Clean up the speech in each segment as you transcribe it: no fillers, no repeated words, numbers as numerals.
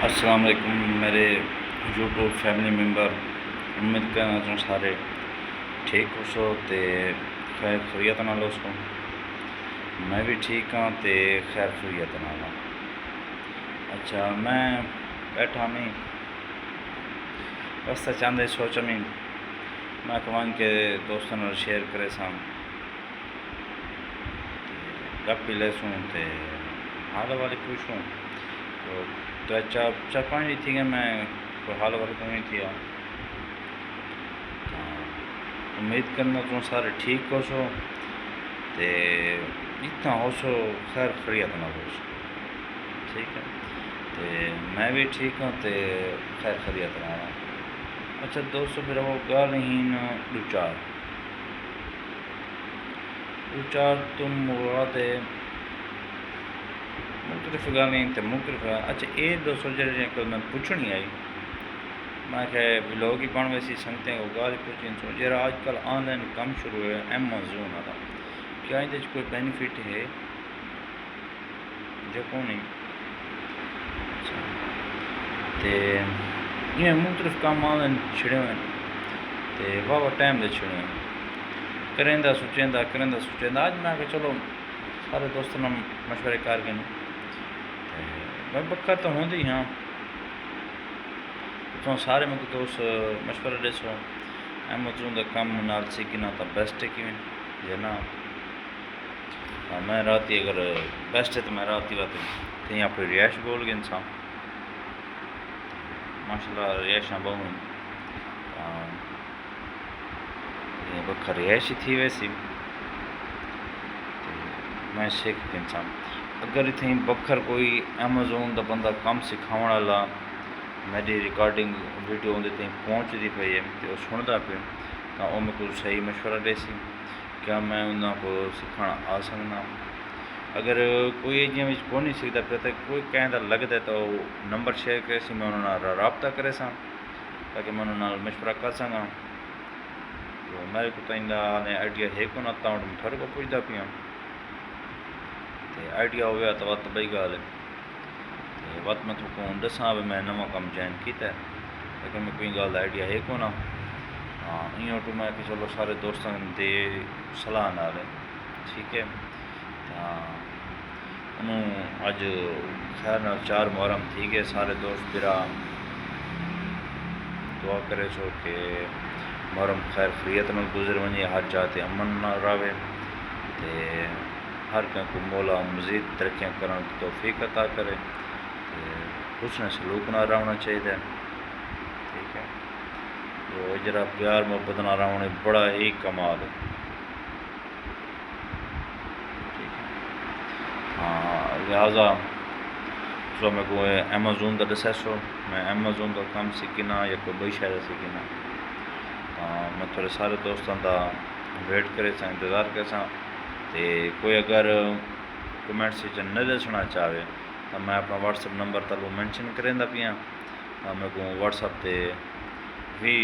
السلام علیکم میرے یوٹیوب فیملی ممبر، امید کرنا چاہوں سارے ٹھیک ہو سو تے خیر خیریت نال ہو سو۔ میں بھی ٹھیک ہاں تے خیر خیریت نال ہاں۔ اچھا میں بیٹھا نہیں بس چاہتے سوچا میں کمان کے دوستوں نال شیئر کرے سام گپ بھی لے سوں تے حال والے پوچھوں تو چار پانچ تھی کہ میں کوئی حال والے کو نہیں تھی امید کرنا تم سارے ٹھیک ہو سو تے جتنا ہو سو خیر خیریت نہ ہو سو، ٹھیک ہے تے میں بھی ٹھیک ہوں تے خیر خیریت نہ ہوں۔ اچھا دوستو پھر وہ گال ہی دو چار تم مراد مختلف گالیں تے مختلف اچھا یہ دوستو جڑے کل میں پوچھنی آئی میں کہ لوگ ہی پڑھ ویسی سنگتے ہیں وہ گال پوچھیں سو جرا آج کل آن لائن کام شروع ہے ایمیزون والا، کیا یہ کوئی بینیفٹ ہے جو کو نہیں؟ اچھا تے یہ مختلف کام آن لائن چھڑے ہوئے تے واہ ٹائم دے چھڑے ہوئے کریں سوچیں آج میں کہ چلو سارے دوستوں نے مشورے کر کے میں بکر تو ہوں ہی ہاں تو سارے میں دوست مشورہ دے سو ایمیزون کا کام نال سیکھنا تو بیسٹ ہے کیوں یا نا میں رات اگر بیسٹ ہے تو میں رات کہیں اپنی رہائش بول گئے انسان ماشاء اللہ رہائشاں بہت بکر رہائش تھی ویسی میں سیکھ کے انسان اگر اتنی بکر کوئی ایمیزون کا بندہ کام سکھاؤ والا میری ریکارڈنگ ویڈیو اندر تھی پہنچتی پی ہے تو وہ سنتا پہ تو وہ میں کوئی صحیح مشورہ دے سی کیا میں انہوں کو سکھانا آ سکنا اگر کوئی جی کو نہیں سیکھتا پہ تو کوئی کہیں لگتا ہے تو نمبر شیئر کرے سی میں انہوں نے رابطہ کرے سا تاکہ میں انہوں نے مشورہ کر سکا تو میرے کو تو آئیڈیا ہے کو نہ تاؤں میں تھوڑے کو پوچھتا پیا آئیڈیا ہو گیا تو وقت بئی گال ہے وقت میں تو دساں بھی میں نواں کام جوائن کیتا ہے لیکن میں کوئی گال آئیڈیا ہے کو نا ہاں یہ تو میں کہ چلو سارے دوستوں دے صلاح نال ہے ٹھیک ہے انہوں اج خیر نال 4 محرم تھی گئے سارے دوست برا دعا کرے سو کہ محرم خیر خیریت نال گزر ونجے ہر جاتے امن نہ رہے تے ہر کہیں کو مولا مزید ترقیاں کرنے کی توفیق عطا کرے حسن سلوک نہ رہنا چاہیے ٹھیک ہے تو جرا پیار محبت نہ رہنا بڑا ہی کمال ہے ٹھیک ہے ہاں لہٰذا سو میں کو ایمیزون کا دسے سو میں ایمیزون کا کام سیکھنا یا کوئی بئی شاید سیکھنا میں تھوڑے سارے دوستوں کا ویٹ کرے سا انتظار کرے سا تے کوئی اگر کمنٹ سے نہ دسنا چاہے تو میں اپنا واٹس ایپ نمبر تلو مینشن کریں پیا میں کو واٹس ایپ تے بھی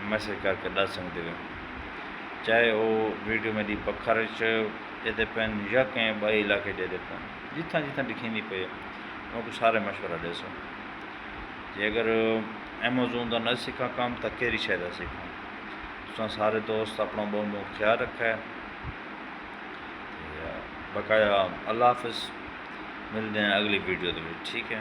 میسج کر کے دس سکتے ہوئے چاہے وہ ویڈیو میری بکر دے پین یا کہیں بائی علاقے دے پین جتنا جتنا لکھیں پہ میں کو سارے مشورہ دے سو جی اگر ایمیزون کا نہ سیکھا کام تو کہڑی شاید سیکھا تو سارے دوست اپنا بہت خیال رکھا ہے بقایا اللہ حافظ ملتے ہیں اگلی ویڈیو ٹھیک ہے۔